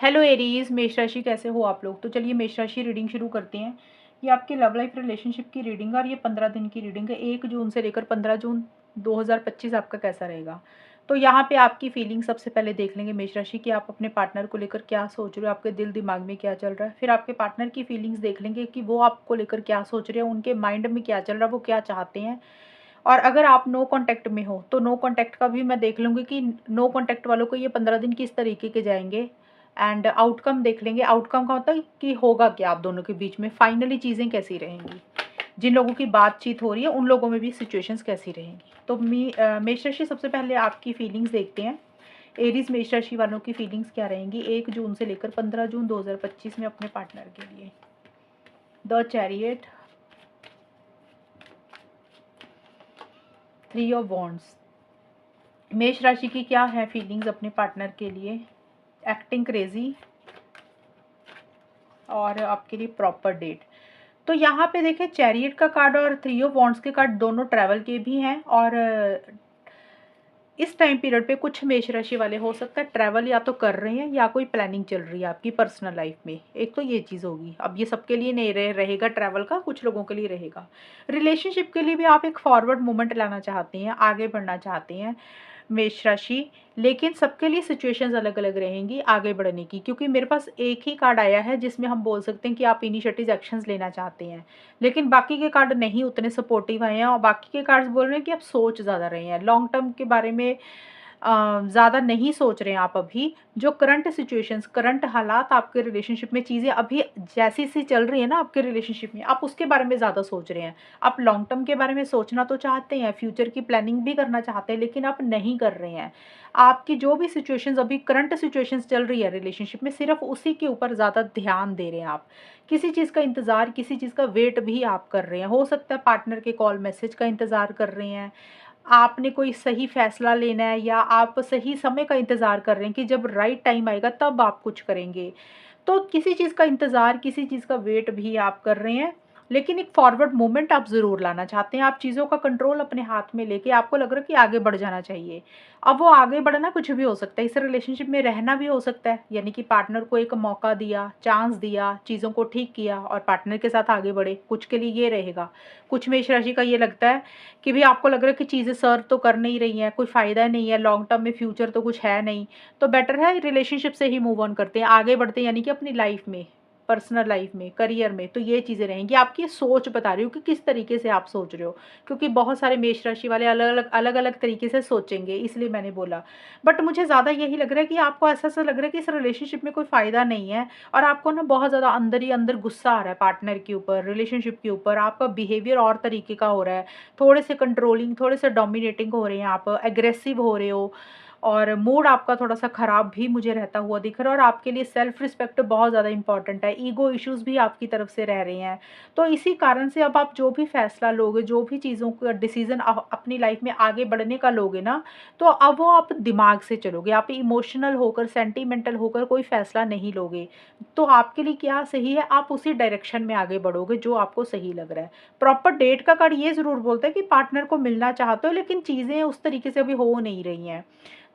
Hello Aries, मेष राशि कैसे हो आप लोग। तो चलिए मेष राशि रीडिंग शुरू करते हैं। ये आपके लव लाइफ रिलेशनशिप की रीडिंग है और ये 15 दिन की रीडिंग है। 1 जून से लेकर 15 जून 2025 आपका कैसा रहेगा। तो यहाँ पे आपकी फीलिंग सबसे पहले देख लेंगे मेष राशि कि आप अपने पार्टनर को लेकर क्या सोच रहे हो, आपके दिल दिमाग में क्या चल रहा है। फिर आपके पार्टनर की फीलिंग्स देख लेंगे कि वो आपको लेकर क्या सोच रहे हैं, उनके माइंड में क्या चल रहा है, वो क्या चाहते हैं। और अगर आप नो कांटेक्ट में हो तो नो कांटेक्ट का भी मैं देख लूँगी कि नो कांटेक्ट वालों को ये 15 दिन किस तरीके के जाएँगे। एंड आउटकम देख लेंगे। आउटकम का मतलब कि होगा क्या आप दोनों के बीच में, फाइनली चीज़ें कैसी रहेंगी। जिन लोगों की बातचीत हो रही है उन लोगों में भी सिचुएशंस कैसी रहेंगी। तो मेष राशि सबसे पहले आपकी फीलिंग्स देखते हैं। एरीज मेष राशि वालों की फीलिंग्स क्या रहेंगी 1 जून से लेकर 15 जून 2025 में अपने पार्टनर के लिए। The chariot, 3 of wands. मेष राशि की क्या है फीलिंग्स अपने पार्टनर के लिए। एक्टिंग क्रेजी और आपके लिए प्रॉपर डेट। तो यहाँ पे देखें चैरियट का कार्ड और 3 ऑफ वॉन्ड्स के कार्ड दोनों ट्रैवल के भी हैं। और इस टाइम पीरियड पे कुछ मेष राशि वाले हो सकता है ट्रैवल या तो कर रहे हैं या कोई प्लानिंग चल रही है आपकी पर्सनल लाइफ में। एक तो ये चीज़ होगी। अब ये सबके लिए नहीं रहेगा ट्रैवल का, कुछ लोगों के लिए रहेगा। रिलेशनशिप के लिए भी आप एक फॉरवर्ड मूवमेंट लाना चाहते हैं, आगे बढ़ना चाहते हैं मेष राशि। लेकिन सबके लिए सिचुएशंस अलग अलग रहेंगी आगे बढ़ने की, क्योंकि मेरे पास एक ही कार्ड आया है जिसमें हम बोल सकते हैं कि आप इनिशिएटिव एक्शंस लेना चाहते हैं। लेकिन बाकी के कार्ड नहीं उतने सपोर्टिव आए हैं और बाकी के कार्ड्स बोल रहे हैं कि आप सोच ज़्यादा रहे हैं, लॉन्ग टर्म के बारे में ज़्यादा नहीं सोच रहे हैं आप अभी। जो करंट सिचुएशंस, करंट हालात आपके रिलेशनशिप में, चीज़ें अभी जैसी सी चल रही है ना आपके रिलेशनशिप में, आप उसके बारे में ज़्यादा सोच रहे हैं। आप लॉन्ग टर्म के बारे में सोचना तो चाहते हैं, फ्यूचर की प्लानिंग भी करना चाहते हैं, लेकिन आप नहीं कर रहे हैं। आपकी जो भी सिचुएशंस अभी करंट सिचुएशंस चल रही है रिलेशनशिप में, सिर्फ उसी के ऊपर ज़्यादा ध्यान दे रहे हैं आप। किसी चीज़ का इंतज़ार, किसी चीज़ का वेट भी आप कर रहे हैं। हो सकता है पार्टनर के कॉल मैसेज का इंतज़ार कर रहे हैं, आपने कोई सही फैसला लेना है या आप सही समय का इंतज़ार कर रहे हैं कि जब राइट टाइम आएगा तब आप कुछ करेंगे। तो किसी चीज़ का इंतज़ार, किसी चीज़ का वेट भी आप कर रहे हैं। लेकिन एक फॉरवर्ड मूवमेंट आप ज़रूर लाना चाहते हैं। आप चीज़ों का कंट्रोल अपने हाथ में लेके आपको लग रहा है कि आगे बढ़ जाना चाहिए। अब वो आगे बढ़ना कुछ भी हो सकता है, इस रिलेशनशिप में रहना भी हो सकता है, यानी कि पार्टनर को एक मौका दिया, चांस दिया, चीज़ों को ठीक किया और पार्टनर के साथ आगे बढ़े। कुछ के लिए ये रहेगा। कुछ मेष राशि का ये लगता है कि भी आपको लग रहा है कि चीज़ें सर्व तो कर नहीं रही हैं, कोई फ़ायदा नहीं है, लॉन्ग टर्म में फ्यूचर तो कुछ है नहीं। तो बेटर है रिलेशनशिप से ही मूव ऑन करते हैं, आगे बढ़ते हैं, यानी कि अपनी लाइफ में, पर्सनल लाइफ में, करियर में। तो ये चीज़ें रहेंगी। आपकी सोच बता रही हूँ कि किस तरीके से आप सोच रहे हो, क्योंकि बहुत सारे मेष राशि वाले अलग अलग तरीके से सोचेंगे, इसलिए मैंने बोला। बट मुझे ज़्यादा यही लग रहा है कि आपको ऐसा लग रहा है कि इस रिलेशनशिप में कोई फ़ायदा नहीं है और आपको ना बहुत ज़्यादा अंदर ही अंदर गुस्सा आ रहा है पार्टनर के ऊपर, रिलेशनशिप के ऊपर। आपका बिहेवियर और तरीके का हो रहा है, थोड़े से कंट्रोलिंग, थोड़े से डोमिनेटिंग हो रहे हैं, आप एग्रेसिव हो रहे हो और मूड आपका थोड़ा-सा ख़राब भी मुझे रहता हुआ दिख रहा है। और आपके लिए सेल्फ रिस्पेक्ट बहुत ज़्यादा इम्पोर्टेंट है, ईगो इश्यूज़ भी आपकी तरफ से रह रहे हैं। तो इसी कारण से अब आप जो भी फ़ैसला लोगे, जो भी चीज़ों का डिसीज़न अपनी लाइफ़ में आगे बढ़ने का लोगे ना, तो अब वो आप दिमाग से चलोगे, आप इमोशनल होकर, सेंटिमेंटल होकर कोई फ़ैसला नहीं लोगे। तो आपके लिए क्या सही है, आप उसी डायरेक्शन में आगे बढ़ोगे जो आपको सही लग रहा है। प्रॉपर डेट का कार्ड ये ज़रूर बोलता है कि पार्टनर को मिलना चाहते हो, लेकिन चीज़ें उस तरीके से अभी हो नहीं रही हैं।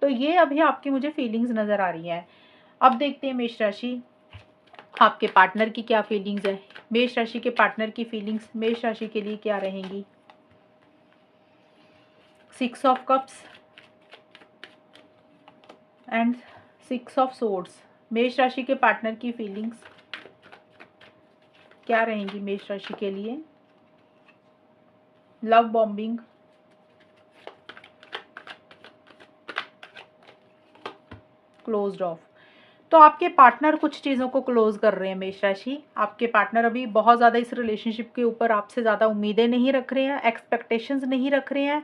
तो ये अभी आपकी मुझे फीलिंग्स नज़र आ रही हैं। अब देखते हैं मेष राशि, आपके पार्टनर की क्या फीलिंग्स है। मेष राशि के पार्टनर की फीलिंग्स मेष राशि के लिए क्या रहेंगी। 6 of cups and 6 of swords. मेष राशि के पार्टनर की फीलिंग्स क्या रहेंगी मेष राशि के लिए। Love bombing, closed of. तो आपके पार्टनर कुछ चीज़ों को क्लोज कर रहे हैं मेष राशि। आपके पार्टनर अभी बहुत ज़्यादा इस रिलेशनशिप के ऊपर आपसे ज़्यादा उम्मीदें नहीं रख रहे हैं, एक्सपेक्टेशंस नहीं रख रहे हैं।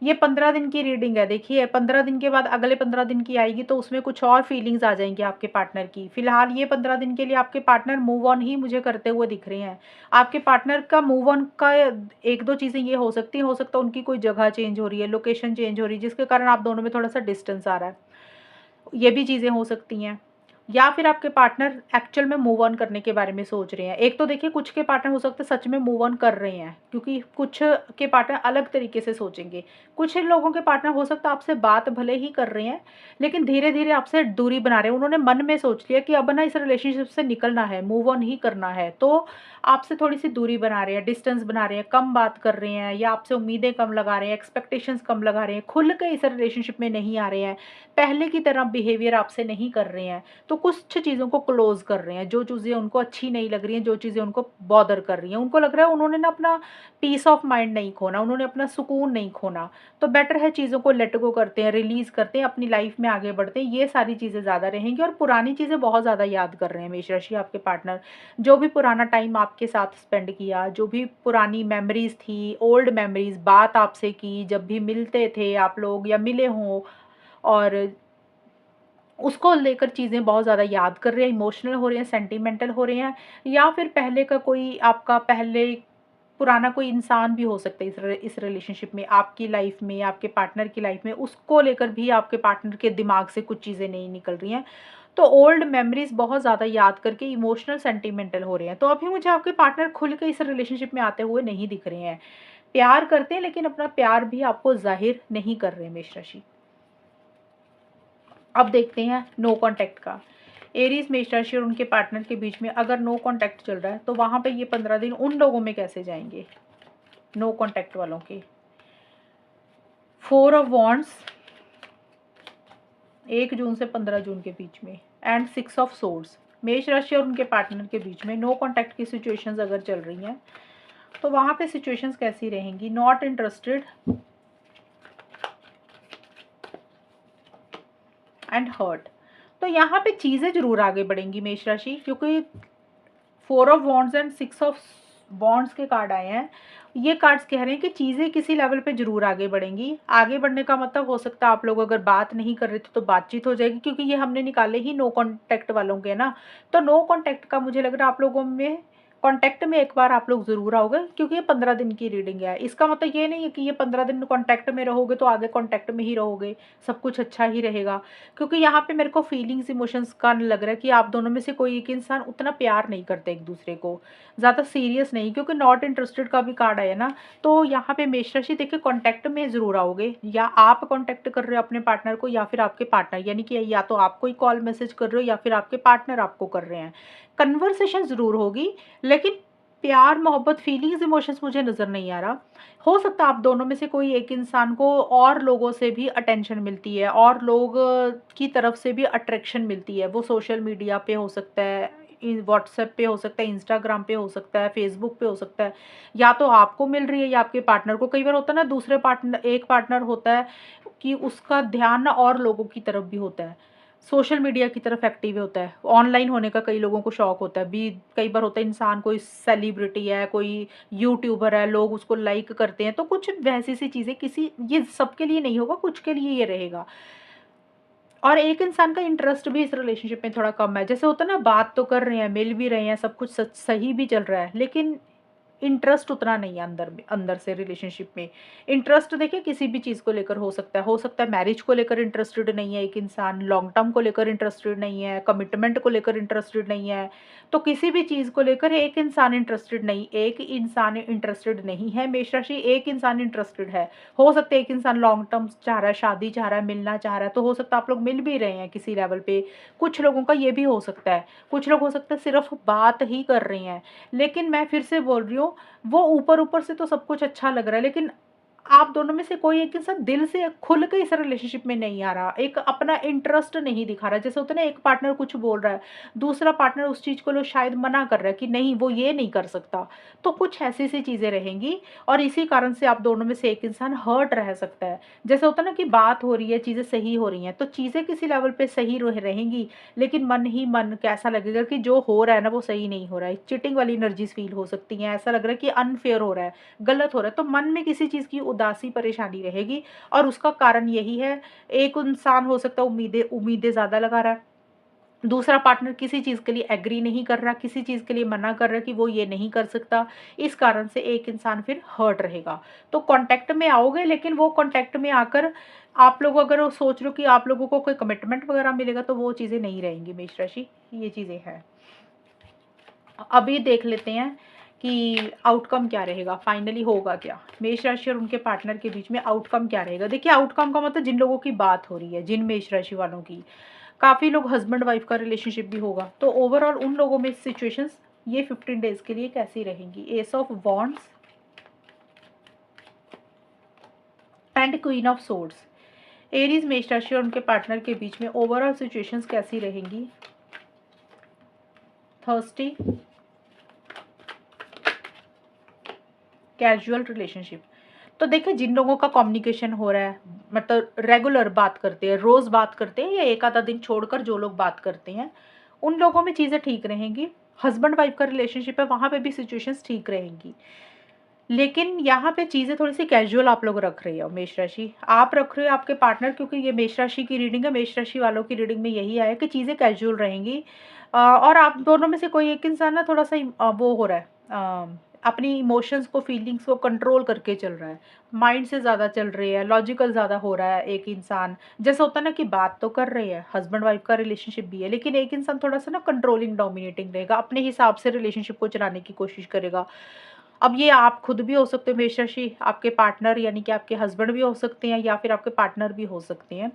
ये 15 दिन की रीडिंग है। देखिए 15 दिन के बाद अगले 15 दिन की आएगी तो उसमें कुछ और फीलिंग्स आ जाएंगी आपके पार्टनर की। फिलहाल ये 15 दिन के लिए आपके पार्टनर मूव ऑन ही मुझे करते हुए दिख रहे हैं। आपके पार्टनर का मूव ऑन का एक दो चीज़ें ये हो सकती हैं, हो सकता है उनकी कोई जगह चेंज हो रही है, लोकेशन चेंज हो रही है, जिसके कारण आप दोनों में थोड़ा सा डिस्टेंस आ रहा है। ये भी चीज़ें हो सकती हैं। या फिर आपके पार्टनर एक्चुअल में मूव ऑन करने के बारे में सोच रहे हैं। एक तो देखिए कुछ के पार्टनर हो सकते हैं सच में मूव ऑन कर रहे हैं, क्योंकि कुछ के पार्टनर अलग तरीके से सोचेंगे। कुछ लोगों के पार्टनर हो सकता है आपसे बात भले ही कर रहे हैं, लेकिन धीरे-धीरे आपसे दूरी बना रहे हैं। उन्होंने मन में सोच लिया कि अब ना इस रिलेशनशिप से निकलना है, मूव ऑन ही करना है, तो आपसे थोड़ी-सी दूरी बना रहे हैं, डिस्टेंस बना रहे हैं, कम बात कर रहे हैं या आपसे उम्मीदें कम लगा रहे हैं, एक्सपेक्टेशंस कम लगा रहे हैं, खुल के इस रिलेशनशिप में नहीं आ रहे हैं, पहले की तरह बिहेवियर आपसे नहीं कर रहे हैं। तो कुछ चीज़ों को क्लोज़ कर रहे हैं, जो चीज़ें उनको अच्छी नहीं लग रही हैं, जो चीज़ें उनको बॉदर कर रही हैं। उनको लग रहा है उन्होंने ना अपना पीस ऑफ माइंड नहीं खोना, उन्होंने अपना सुकून नहीं खोना। तो बेटर है चीज़ों को लेट गो करते हैं, रिलीज़ करते हैं, अपनी लाइफ़ में आगे बढ़ते हैं, ये सारी चीज़ें ज़्यादा रहेंगी। और पुरानी चीज़ें बहुत ज़्यादा याद कर रहे हैं मेष राशि आपके पार्टनर। जो भी पुराना टाइम आपके साथ स्पेंड किया, जो भी पुरानी मेमोरीज़ थी, ओल्ड मेमोरीज़, बात आपसे की, जब भी मिलते थे आप लोग या मिले हों, और उसको लेकर चीज़ें बहुत ज़्यादा याद कर रहे हैं, इमोशनल हो रहे हैं, सेंटिमेंटल हो रहे हैं, या फिर पहले का कोई आपका पहले पुराना कोई इंसान भी हो सकता है इस रिलेशनशिप में, आपकी लाइफ में, आपके पार्टनर की लाइफ में, उसको लेकर भी आपके पार्टनर के दिमाग से कुछ चीज़ें नहीं निकल रही हैं। तो ओल्ड मेमोरीज़ बहुत ज़्यादा याद करके इमोशनल सेंटिमेंटल हो रहे हैं। तो अभी मुझे आपके पार्टनर खुल के इस रिलेशनशिप में आते हुए नहीं दिख रहे हैं। प्यार करते हैं लेकिन अपना प्यार भी आपको ज़ाहिर नहीं कर रहे मेष राशि। अब देखते हैं नो कॉन्टैक्ट का। एरीज, मेष राशि और उनके पार्टनर के बीच में अगर नो कॉन्टैक्ट चल रहा है तो वहाँ पे ये 15 दिन उन लोगों में कैसे जाएंगे, नो कॉन्टैक्ट वालों के। 4 ऑफ वॉन्ड्स 1 जून से 15 जून के बीच में, एंड 6 ऑफ सोर्ड्स। मेष राशि और उनके पार्टनर के बीच में नो कॉन्टैक्ट की सिचुएशंस अगर चल रही हैं तो वहाँ पे सिचुएशंस कैसी रहेंगी। Not interested and hurt. तो यहाँ पे चीज़ें ज़रूर आगे बढ़ेंगी मेष राशि, क्योंकि 4 of wands and 6 of wands के कार्ड आए हैं। ये कार्ड्स कह रहे हैं कि चीज़ें किसी लेवल पे ज़रूर आगे बढ़ेंगी। आगे बढ़ने का मतलब हो सकता है आप लोग अगर बात नहीं कर रहे थे तो बातचीत हो जाएगी, क्योंकि ये हमने निकाले ही नो कॉन्टैक्ट वालों के ना। तो नो कॉन्टैक्ट का मुझे लग रहा है आप लोगों में कॉन्टैक्ट में एक बार आप लोग ज़रूर आओगे, क्योंकि ये 15 दिन की रीडिंग है। इसका मतलब ये नहीं है कि ये 15 दिन कॉन्टैक्ट में रहोगे तो आगे कॉन्टैक्ट में ही रहोगे, सब कुछ अच्छा ही रहेगा। क्योंकि यहाँ पे मेरे को फीलिंग्स, इमोशंस का लग रहा है कि आप दोनों में से कोई एक इंसान उतना प्यार नहीं करते एक दूसरे को, ज़्यादा सीरियस नहीं, क्योंकि नॉट इंटरेस्टेड का भी कार्ड आया ना। तो यहाँ पे मेष राशि देखिए कॉन्टैक्ट में ज़रूर आओगे, या आप कॉन्टैक्ट कर रहे हो अपने पार्टनर को या फिर आपके पार्टनर, यानी कि या तो आप कोई कॉल मैसेज कर रहे हो या फिर आपके पार्टनर आपको कर रहे हैं। कन्वर्सेशन ज़रूर होगी, लेकिन प्यार, मोहब्बत, फीलिंग्स, इमोशंस मुझे नज़र नहीं आ रहा। हो सकता है आप दोनों में से कोई एक इंसान को और लोगों से भी अटेंशन मिलती है, और लोग की तरफ से भी अट्रैक्शन मिलती है। वो सोशल मीडिया पे हो सकता है, व्हाट्सएप पे हो सकता है, इंस्टाग्राम पे हो सकता है, फेसबुक पे हो सकता है। या तो आपको मिल रही है या आपके पार्टनर को। कई बार होता है ना, दूसरे पार्टनर, एक पार्टनर होता है कि उसका ध्यान ना और लोगों की तरफ भी होता है, सोशल मीडिया की तरफ एक्टिव होता है, ऑनलाइन होने का कई लोगों को शौक होता है भी। कई बार होता है इंसान कोई सेलिब्रिटी है, कोई यूट्यूबर है, लोग उसको लाइक करते हैं, तो कुछ वैसी सी चीज़ें, किसी ये सबके लिए नहीं होगा, कुछ के लिए ये रहेगा। और एक इंसान का इंटरेस्ट भी इस रिलेशनशिप में थोड़ा कम है। जैसे होता है ना, बात तो कर रहे हैं, मिल भी रहे हैं, सब कुछ सही भी चल रहा है, लेकिन इंटरेस्ट उतना नहीं है अंदर में, अंदर से रिलेशनशिप में। इंटरेस्ट देखिए किसी भी चीज़ को लेकर हो सकता है मैरिज को लेकर इंटरेस्टेड नहीं है एक इंसान, लॉन्ग टर्म को लेकर इंटरेस्टेड नहीं है, कमिटमेंट को लेकर इंटरेस्टेड नहीं है। तो किसी भी चीज़ को लेकर एक इंसान इंटरेस्टेड नहीं है मेष राशि, एक इंसान इंटरेस्टेड है। हो सकता है एक इंसान लॉन्ग टर्म चाह रहा है, शादी चाह रहा है, मिलना चाह रहा है, तो हो सकता है आप लोग मिल भी रहे हैं किसी लेवल पे। कुछ लोगों का ये भी हो सकता है, कुछ लोग हो सकता है सिर्फ बात ही कर रहे हैं। लेकिन मैं फिर से बोल रही हूँ, वो ऊपर-ऊपर से तो सब कुछ अच्छा लग रहा है, लेकिन आप दोनों में से कोई एक इंसान दिल से खुल के इस रिलेशनशिप में नहीं आ रहा, एक अपना इंटरेस्ट नहीं दिखा रहा। जैसे होता है ना, एक पार्टनर कुछ बोल रहा है, दूसरा पार्टनर उस चीज़ को लो शायद मना कर रहा है कि नहीं वो ये नहीं कर सकता। तो कुछ ऐसी-सी चीज़ें रहेंगी, और इसी कारण से आप दोनों में से एक इंसान हर्ट रह सकता है। जैसे होता है ना कि बात हो रही है, चीज़ें सही हो रही हैं, तो चीज़ें किसी लेवल पे सही रहेंगी, लेकिन मन ही मन कैसा लगेगा कि जो हो रहा है ना वो सही नहीं हो रहा है। चीटिंग वाली एनर्जीज़ फ़ील हो सकती हैं, ऐसा लग रहा है कि अनफ़ेयर हो रहा है, गलत हो रहा है, तो मन में किसी चीज़ की उदासी, परेशानी रहेगी। और उसका कारण यही है, एक इंसान हो सकता है उम्मीदें उम्मीदें ज़्यादा लगा रहा है, दूसरा पार्टनर किसी चीज़ के लिए एग्री नहीं कर रहा, किसी चीज़ के लिए मना कर रहा है कि वो ये नहीं कर सकता, इस कारण से एक इंसान फिर हर्ट रहेगा। तो कॉन्टैक्ट में आओगे, लेकिन वो कॉन्टैक्ट में आकर आप लोग अगर वो सोच रहे हो कि आप लोगों को कोई कमिटमेंट वगैरह मिलेगा, तो वो चीज़ें नहीं रहेंगी मेष राशि, ये चीज़ें हैं। अभी देख लेते हैं कि आउटकम क्या रहेगा, फाइनली होगा क्या मेष राशि और उनके पार्टनर के बीच में, आउटकम क्या रहेगा। देखिए, आउटकम का मतलब जिन लोगों की बात हो रही है, जिन मेष राशि वालों की, काफ़ी लोग हस्बैंड वाइफ का रिलेशनशिप भी होगा, तो ओवरऑल उन लोगों में सिचुएशंस ये 15 डेज के लिए कैसी रहेंगी। S of wands and queen of swords, Aries मेष राशि और उनके पार्टनर के बीच में ओवरऑल सिचुएशंस कैसी रहेंगी। Thirsty, casual relationship. तो देखिए, जिन लोगों का कम्युनिकेशन हो रहा है, मतलब रेगुलर बात करते हैं, रोज़ बात करते हैं, या एक आधा दिन छोड़कर जो लोग बात करते हैं, उन लोगों में चीज़ें ठीक रहेंगी। हस्बैंड वाइफ का रिलेशनशिप है, वहाँ पे भी सिचुएशंस ठीक रहेंगी। लेकिन यहाँ पे चीज़ें थोड़ी-सी कैजुअल आप लोग रख रहे हो मेष राशि। आप रख रहे हो, आपके पार्टनर, क्योंकि ये मेष राशि की रीडिंग है, मेष राशि वालों की रीडिंग में यही आया कि चीज़ें कैजुअल रहेंगी। और आप दोनों में से कोई एक इंसान ना थोड़ा-सा वो हो रहा है, अपनी इमोशंस को, फीलिंग्स को कंट्रोल करके चल रहा है। माइंड से ज़्यादा चल रही है, लॉजिकल ज़्यादा हो रहा है एक इंसान। जैसे होता है ना कि बात तो कर रहे हैं, हस्बैंड वाइफ का रिलेशनशिप भी है, लेकिन एक इंसान थोड़ा-सा ना कंट्रोलिंग, डोमिनेटिंग रहेगा, अपने हिसाब से रिलेशनशिप को चलाने की कोशिश करेगा। अब ये आप खुद भी हो सकते हो मेष राशि, आपके पार्टनर यानी कि आपके हस्बैंड भी हो सकते हैं, या फिर आपके पार्टनर भी हो सकते हैं,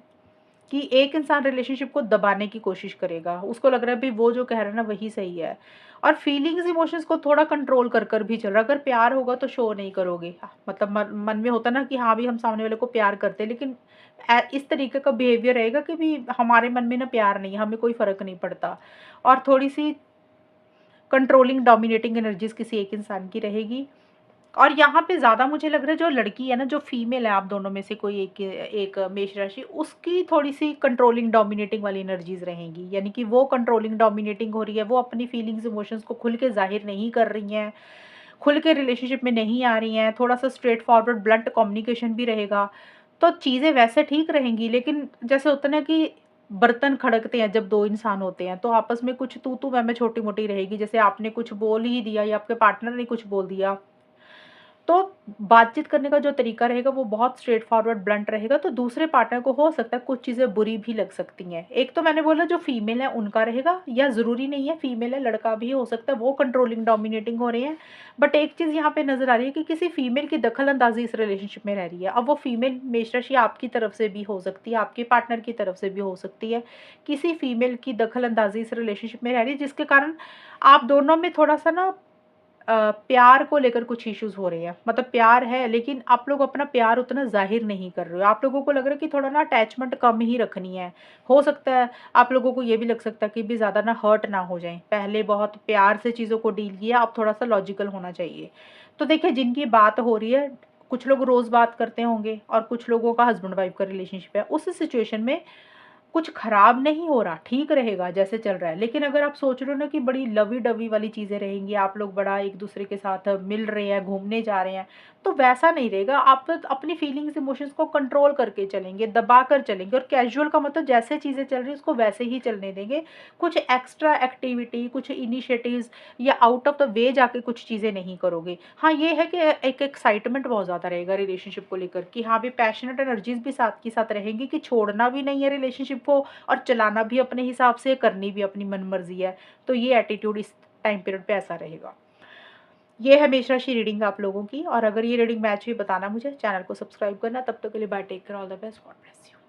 कि एक इंसान रिलेशनशिप को दबाने की कोशिश करेगा। उसको लग रहा है भई वो जो कह रहा है ना वही सही है। और फीलिंग्स, इमोशंस को थोड़ा कंट्रोल कर भी चल रहा है। अगर प्यार होगा तो शो नहीं करोगे। मतलब मन मन में होता है ना कि हाँ, भी हम सामने वाले को प्यार करते हैं, लेकिन इस तरीके का बिहेवियर रहेगा कि भी हमारे मन में ना प्यार नहीं है, हमें कोई फ़र्क नहीं पड़ता। और थोड़ी-सी कंट्रोलिंग, डोमिनेटिंग एनर्जीज़ किसी एक इंसान की रहेगी। और यहाँ पे ज़्यादा मुझे लग रहा है, जो लड़की है ना, जो फीमेल है, आप दोनों में से कोई एक एक मेष राशि, उसकी थोड़ी-सी कंट्रोलिंग, डोमिनेटिंग वाली एनर्जीज़ रहेंगी। यानी कि वो कंट्रोलिंग, डोमिनेटिंग हो रही है, वो अपनी फीलिंग्स, इमोशंस को खुल के ज़ाहिर नहीं कर रही हैं, खुल के रिलेशनशिप में नहीं आ रही हैं, थोड़ा-सा स्ट्रेट फॉरवर्ड ब्लंट कम्युनिकेशन भी रहेगा। तो चीज़ें वैसे ठीक रहेंगी, लेकिन जैसे होता है ना कि बर्तन खड़कते हैं जब 2 इंसान होते हैं, तो आपस में कुछ तू-तू, मैं-मैं छोटी-मोटी रहेगी। जैसे आपने कुछ बोल ही दिया या आपके पार्टनर ने कुछ बोल दिया, तो बातचीत करने का जो तरीका रहेगा वो बहुत स्ट्रेट फॉरवर्ड, ब्लंट रहेगा। तो दूसरे पार्टनर को हो सकता है कुछ चीज़ें बुरी भी लग सकती हैं। एक तो मैंने बोला जो फीमेल है उनका रहेगा, या ज़रूरी नहीं है फीमेल है, लड़का भी हो सकता है, वो कंट्रोलिंग, डोमिनेटिंग हो रहे हैं। बट एक चीज़ यहाँ पे नज़र आ रही है कि किसी फीमेल की दखल-अंदाज़ी इस रिलेशनशिप में रह रही है। अब वो फीमेल मेष राशि आपकी तरफ से भी हो सकती है, आपके पार्टनर की तरफ से भी हो सकती है। किसी फीमेल की दखल-अंदाज़ी इस रिलेशनशिप में रह रही है, जिसके कारण आप दोनों में थोड़ा-सा ना प्यार को लेकर कुछ इश्यूज़ हो रहे हैं। मतलब प्यार है, लेकिन आप लोग अपना प्यार उतना ज़ाहिर नहीं कर रहे हो। आप लोगों को लग रहा है कि थोड़ा ना अटैचमेंट कम ही रखनी है। हो सकता है आप लोगों को ये भी लग सकता है कि भी ज़्यादा ना हर्ट ना हो जाएँ। पहले बहुत प्यार से चीज़ों को डील किया, अब थोड़ा-सा लॉजिकल होना चाहिए। तो देखिए, जिनकी बात हो रही है, कुछ लोग रोज़ बात करते होंगे और कुछ लोगों का हस्बैंड वाइफ का रिलेशनशिप है। उस सिचुएशन में कुछ खराब नहीं हो रहा, ठीक रहेगा जैसे चल रहा है। लेकिन अगर आप सोच रहे हो ना कि बड़ी लवी-डवी वाली चीज़ें रहेंगी, आप लोग बड़ा एक-दूसरे के साथ मिल रहे हैं, घूमने जा रहे हैं, तो वैसा नहीं रहेगा। आप तो अपनी फीलिंग्स, इमोशंस को कंट्रोल करके चलेंगे, दबा कर चलेंगे, और कैज़ुअल का मतलब जैसे चीज़ें चल रही हैं उसको वैसे ही चलने देंगे। कुछ एक्स्ट्रा एक्टिविटी, कुछ इनिशिएटिव्स या आउट ऑफ द वे जाके कुछ चीज़ें नहीं करोगे। हाँ, ये है कि एक एक्साइटमेंट बहुत ज़्यादा रहेगा रिलेशनशिप को लेकर, कि हाँ, भी पैशनेट एनर्जीज़ भी साथ की साथ रहेंगी, कि छोड़ना भी नहीं है रिलेशनशिप को, और चलाना भी अपने हिसाब से, करनी भी अपनी मनमर्ज़ी है। तो ये एटीट्यूड इस टाइम पीरियड पे ऐसा रहेगा। ये है मेष राशि रीडिंग आप लोगों की, और अगर ये रीडिंग मैच हुई बताना मुझे, चैनल को सब्सक्राइब करना। तब तक के लिए bye, take care, all the best, God bless you.